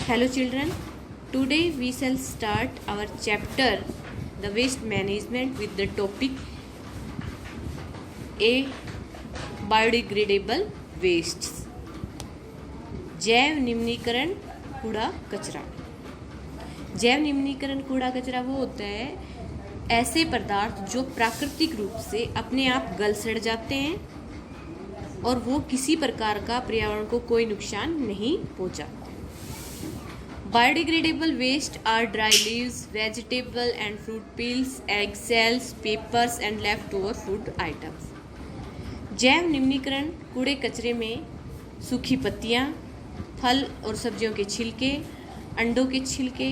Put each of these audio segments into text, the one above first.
Hello children, today we shall start our chapter the waste management with the topic A biodegradable wastes. जैव निम्नीकरण कूड़ा कचरा। जैव निम्नीकरण कूड़ा कचरा वो होता है ऐसे पदार्थ जो प्राकृतिक रूप से अपने आप गल सड़ जाते हैं और वो किसी प्रकार का पर्यावरण को कोई नुकसान नहीं पहुंचाते। Biodegradable waste are dry leaves, vegetable and fruit peels, egg cells, papers and leftover food items. जैव निम्नीकरण कूड़े कचरे में सूखी पत्तियां, फल और सब्जियों के छिलके, अंडों के छिलके,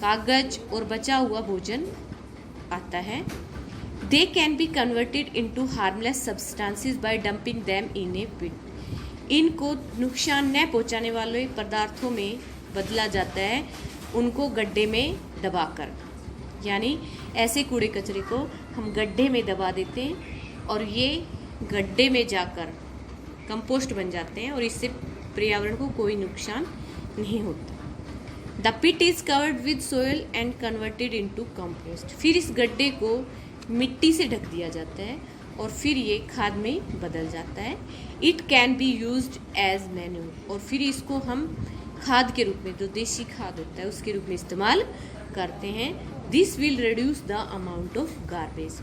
कागज और बचा हुआ भोजन आता है। They can be converted into harmless substances by dumping them in a pit. इनको नुकसान न पहुंचाने वाले पदार्थों में बदला जाता है, उनको गड्ढे में दबाकर। यानी ऐसे कूड़े कचरे को हम गड्ढे में दबा देते हैं और ये गड्ढे में जाकर कंपोस्ट बन जाते हैं और इससे पर्यावरण को कोई नुकसान नहीं होता। The pit is covered with soil and converted into compost. फिर इस गड्ढे को मिट्टी से ढक दिया जाता है और फिर ये खाद में बदल जाता है। It can be used as manure. और फिर इसको हम खाद के रूप में, जो देसी खाद होता है उसके रूप में इस्तेमाल करते हैं। This will reduce the amount of garbage.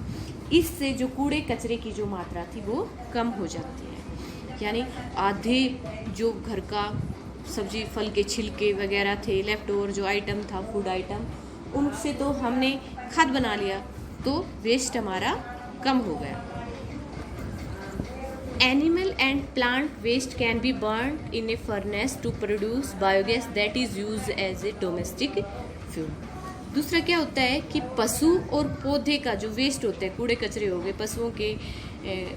इससे जो कूड़े कचरे की जो मात्रा थी वो कम हो जाती है। यानी आधे जो घर का सब्जी फल के छिलके वगैरह थे, लेफ्ट ओवर जो आइटम था फूड आइटम, उनसे तो हमने खाद बना लिया तो वेस्ट हमारा कम हो गया। Animal and plant waste can be burnt in a furnace to produce biogas that is used as a domestic fuel. दूसरा क्या होता है कि पशु और पौधे का जो वेस्ट होता है, कूड़े कचरे हो गए, पशुओं के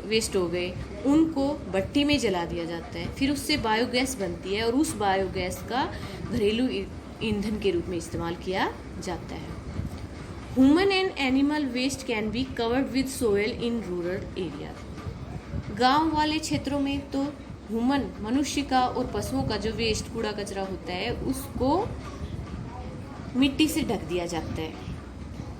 वेस्ट हो गए, उनको भट्टी में जला दिया जाता है। फिर उससे बायोगैस बनती है और उस बायोगैस का घरेलू ईंधन के रूप में इस्तेमाल किया जाता है। Human and animal waste can be covered with soil in rural area. गांव वाले क्षेत्रों में तो ह्यूमन मनुष्य का और पशुओं का जो वेस्ट कूड़ा कचरा होता है उसको मिट्टी से ढक दिया जाता है।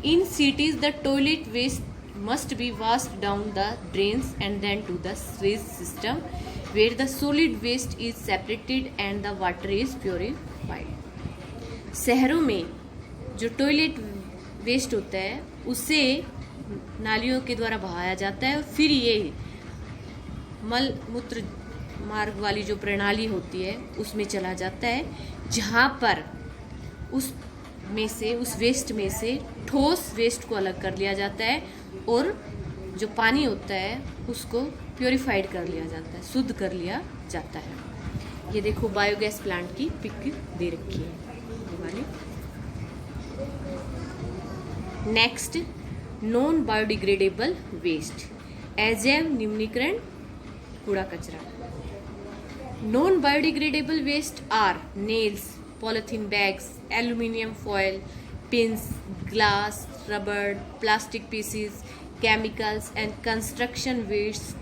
In cities the toilet waste must be washed down the drains and then to the sewage system where the solid waste is separated and the water is purified. शहरों में जो टॉयलेट वेस्ट होता है उसे नालियों के द्वारा बहाया जाता है और फिर ये मल मूत्र मार्ग वाली जो प्रणाली होती है उसमें चला जाता है, जहाँ पर उस वेस्ट में से ठोस वेस्ट को अलग कर लिया जाता है और जो पानी होता है उसको प्योरीफाइड कर लिया जाता है, शुद्ध कर लिया जाता है। ये देखो बायोगैस प्लांट की पिक दे रखी है ये वाली। नेक्स्ट, नॉन बायोडिग्रेडेबल वेस्ट, अजैव निम्नीकरण कूड़ा कचरा। Non biodegradable waste are nails, polythene bags, aluminium foil, pins, glass, rubber, plastic pieces, chemicals and construction waste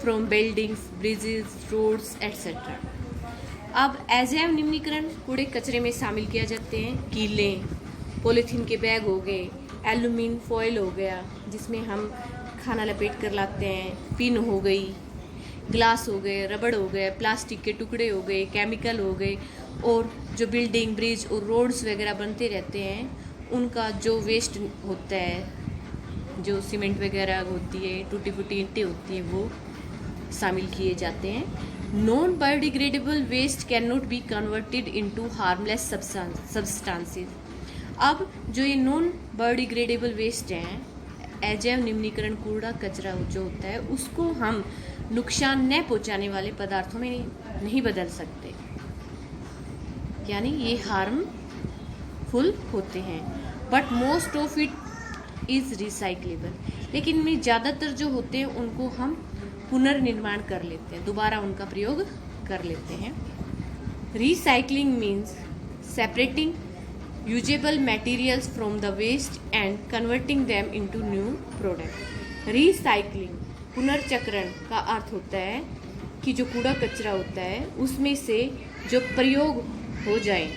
from buildings, bridges, roads etcetera. अब अजैव निम्नीकरण कूड़े कचरे में शामिल किया जाते हैं कीले, पॉलिथीन के बैग हो गए, एल्यूमिनियम फॉयल हो गया जिसमें हम खाना लपेट कर लाते हैं, पिन हो गई, ग्लास हो गए, रबड़ हो गए, प्लास्टिक के टुकड़े हो गए, केमिकल हो गए, और जो बिल्डिंग, ब्रिज और रोड्स वगैरह बनते रहते हैं उनका जो वेस्ट होता है, जो सीमेंट वगैरह होती है, टूटी फूटी ईंटें होती हैं, वो शामिल किए जाते हैं। Non biodegradable waste can not be converted into harmless substances. अब जो ये नॉन बायोडिग्रेडेबल वेस्ट हैं, अजैव निम्नीकरण कूड़ा कचरा जो होता है, उसको हम नुकसान न पहुंचाने वाले पदार्थों में नहीं बदल सकते, यानी ये हार्मफुल होते हैं। But most of it is recyclable. लेकिन इनमें ज़्यादातर जो होते हैं उनको हम पुनर्निर्माण कर लेते हैं, दोबारा उनका प्रयोग कर लेते हैं। Recycling means separating usable materials from the waste and converting them into new product. Recycling पुनर्चक्रण का अर्थ होता है कि जो कूड़ा कचरा होता है उसमें से जो प्रयोग हो जाए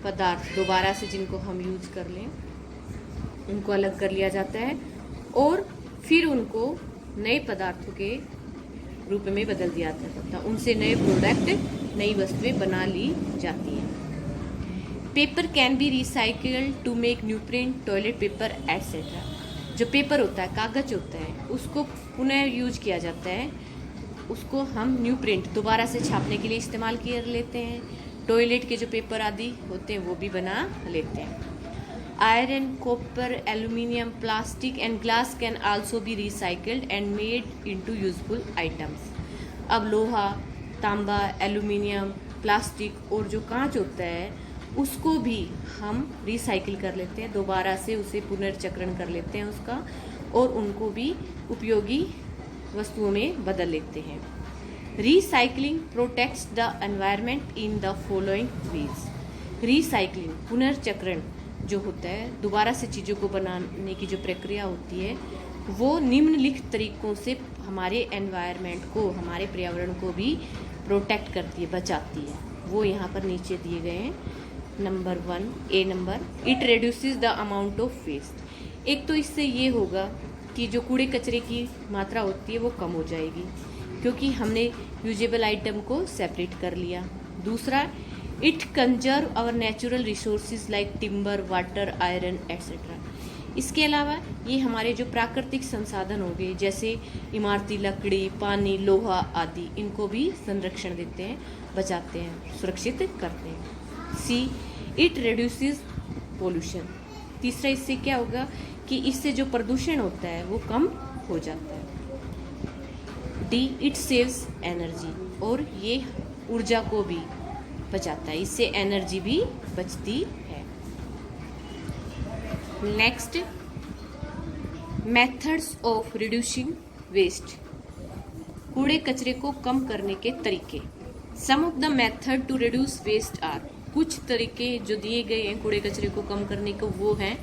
पदार्थ दोबारा से जिनको हम यूज कर लें, उनको अलग कर लिया जाता है और फिर उनको नए पदार्थों के रूप में बदल दिया जाता है। उनसे नए प्रोडक्ट, नई वस्तुएं बना ली जाती हैं। Paper can be recycled to make new print, toilet paper etcetera. जो पेपर होता है, कागज होता है, उसको पुनः यूज किया जाता है, उसको हम न्यू प्रिंट दोबारा से छापने के लिए इस्तेमाल कर लेते हैं। टॉयलेट के जो पेपर आदि होते हैं वो भी बना लेते हैं। Iron, copper, aluminium, plastic and glass can also be recycled and made into useful items. अब लोहा, तांबा, एल्यूमिनियम, प्लास्टिक और जो कांच होता है उसको भी हम रिसाइकिल कर लेते हैं, दोबारा से उसे पुनर्चक्रण कर लेते हैं उसका, और उनको भी उपयोगी वस्तुओं में बदल लेते हैं। Recycling protects the environment in the following veg. Recycling, पुनर्चक्रण जो होता है, दोबारा से चीज़ों को बनाने की जो प्रक्रिया होती है, वो निम्नलिखित तरीकों से हमारे एनवायरनमेंट को, हमारे पर्यावरण को भी प्रोटेक्ट करती है, बचाती है। वो यहाँ पर नीचे दिए गए हैं। Number 1, a number, it reduces the amount of waste. एक तो इससे ये होगा कि जो कूड़े कचरे की मात्रा होती है वो कम हो जाएगी, क्योंकि हमने यूजेबल आइटम को सेपरेट कर लिया। दूसरा, it conserve our natural resources like timber, water, iron etcetera. इसके अलावा ये हमारे जो प्राकृतिक संसाधन हो गए, जैसे इमारती लकड़ी, पानी, लोहा आदि, इनको भी संरक्षण देते हैं, बचाते हैं, सुरक्षित करते हैं। सी, इट रिड्यूसेस पोल्यूशन। तीसरा, इससे क्या होगा कि इससे जो प्रदूषण होता है वो कम हो जाता है। डी, इट सेव्स एनर्जी, और ये ऊर्जा को भी बचाता है, इससे एनर्जी भी बचती है। Next, methods of reducing waste. कूड़े कचरे को कम करने के तरीके। Some of the method to reduce waste are. कुछ तरीके जो दिए गए हैं कूड़े कचरे को कम करने को, वो हैं।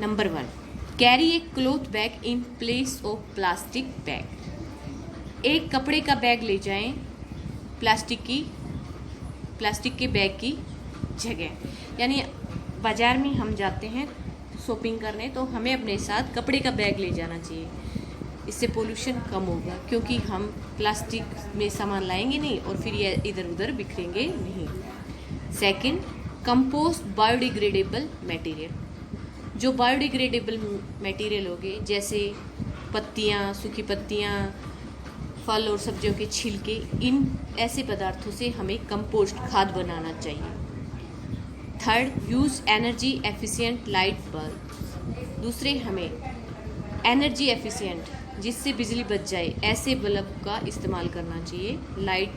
Number 1, carry A cloth bag in place of plastic bag. एक कपड़े का बैग ले जाएं प्लास्टिक के बैग की जगह। यानी बाजार में हम जाते हैं शॉपिंग करने, तो हमें अपने साथ कपड़े का बैग ले जाना चाहिए। इससे पोल्यूशन कम होगा, क्योंकि हम प्लास्टिक में सामान लाएंगे नहीं और फिर ये इधर उधर बिखरेंगे नहीं। Second, compost biodegradable material. जो बायोडिग्रेडेबल मटेरियल हो गए, जैसे पत्तियाँ, सूखी पत्तियाँ, फल और सब्जियों के छिलके, इन ऐसे पदार्थों से हमें कंपोस्ट खाद बनाना चाहिए। Third, use energy efficient light bulb. दूसरे, हमें एनर्जी एफिशिएंट, जिससे बिजली बच जाए, ऐसे बल्ब का इस्तेमाल करना चाहिए। लाइट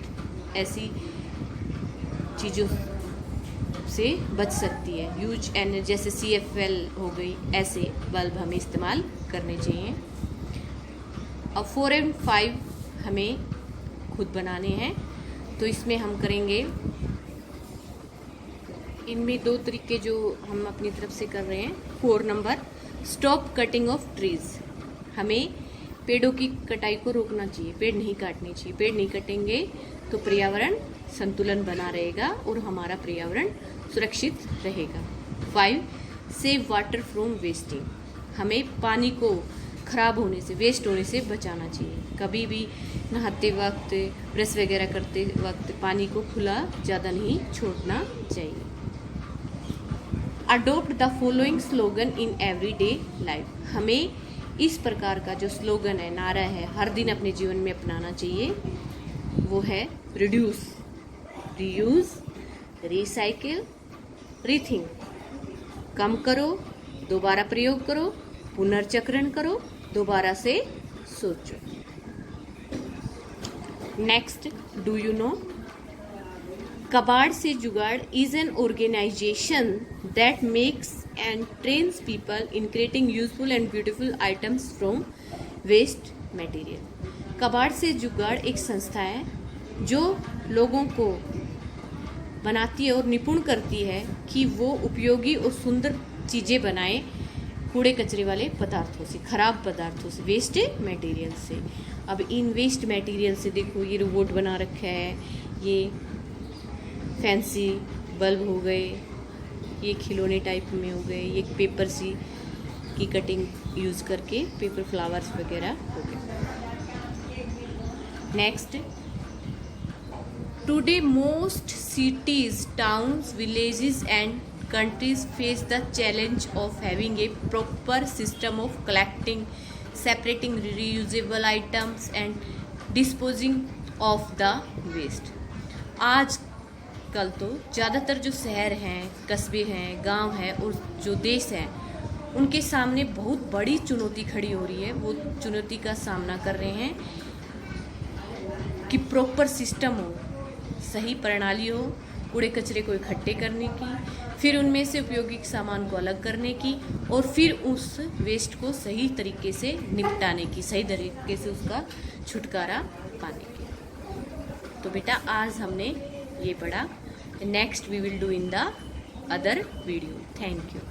ऐसी चीज़ों से बच सकती है। यूज एनर्जी, जैसे CFL हो गई, ऐसे बल्ब हमें इस्तेमाल करने चाहिए। अब 4 और 5 हमें खुद बनाने हैं, तो इसमें हम करेंगे, इनमें 2 तरीके जो हम अपनी तरफ से कर रहे हैं। 4 number, stop cutting of trees. हमें पेड़ों की कटाई को रोकना चाहिए, पेड़ नहीं काटने चाहिए। पेड़ नहीं कटेंगे तो पर्यावरण संतुलन बना रहेगा और हमारा पर्यावरण सुरक्षित रहेगा। 5, सेव वाटर फ्रॉम वेस्टिंग। हमें पानी को खराब होने से, वेस्ट होने से बचाना चाहिए। कभी भी नहाते वक्त, ब्रश वगैरह करते वक्त पानी को खुला ज़्यादा नहीं छोड़ना चाहिए। Adopt the following slogan in everyday life. हमें इस प्रकार का जो स्लोगन है, नारा है, हर दिन अपने जीवन में अपनाना चाहिए। वो है रिड्यूस, रीयूज, रिसाइकिल, रीथिंक। कम करो, दोबारा प्रयोग करो, पुनर्चक्रण करो, दोबारा से सोचो। Next, do you know? Kabad se Jugaad is an organisation that makes and trains people in creating useful and beautiful items from waste material. Kabad se जुगाड़ एक संस्था है जो लोगों को बनाती है और निपुण करती है कि वो उपयोगी और सुंदर चीज़ें बनाएं कूड़े कचरे वाले पदार्थों से, खराब पदार्थों से, वेस्ट मटेरियल से। अब इन वेस्ट मटेरियल से देखो, ये रोबोट बना रखा है, ये फैंसी बल्ब हो गए, ये खिलौने टाइप में हो गए, ये पेपर सी की कटिंग यूज़ करके पेपर फ्लावर्स वगैरह हो गए। Next, today most cities, towns, villages and countries face the challenge of having a proper system of collecting, separating reusable items and disposing of the waste. आज कल तो ज़्यादातर जो शहर हैं, कस्बे हैं, गांव हैं और जो देश हैं, उनके सामने बहुत बड़ी चुनौती खड़ी हो रही है। वो चुनौती का सामना कर रहे हैं कि प्रॉपर सिस्टम हो, सही प्रणाली हो कूड़े कचरे को इकट्ठे करने की, फिर उनमें से उपयोगी सामान को अलग करने की और फिर उस वेस्ट को सही तरीके से निपटाने की, सही तरीके से उसका छुटकारा पाने की। तो बेटा आज हमने ये पढ़ा। Next we will do in the other video. Thank you.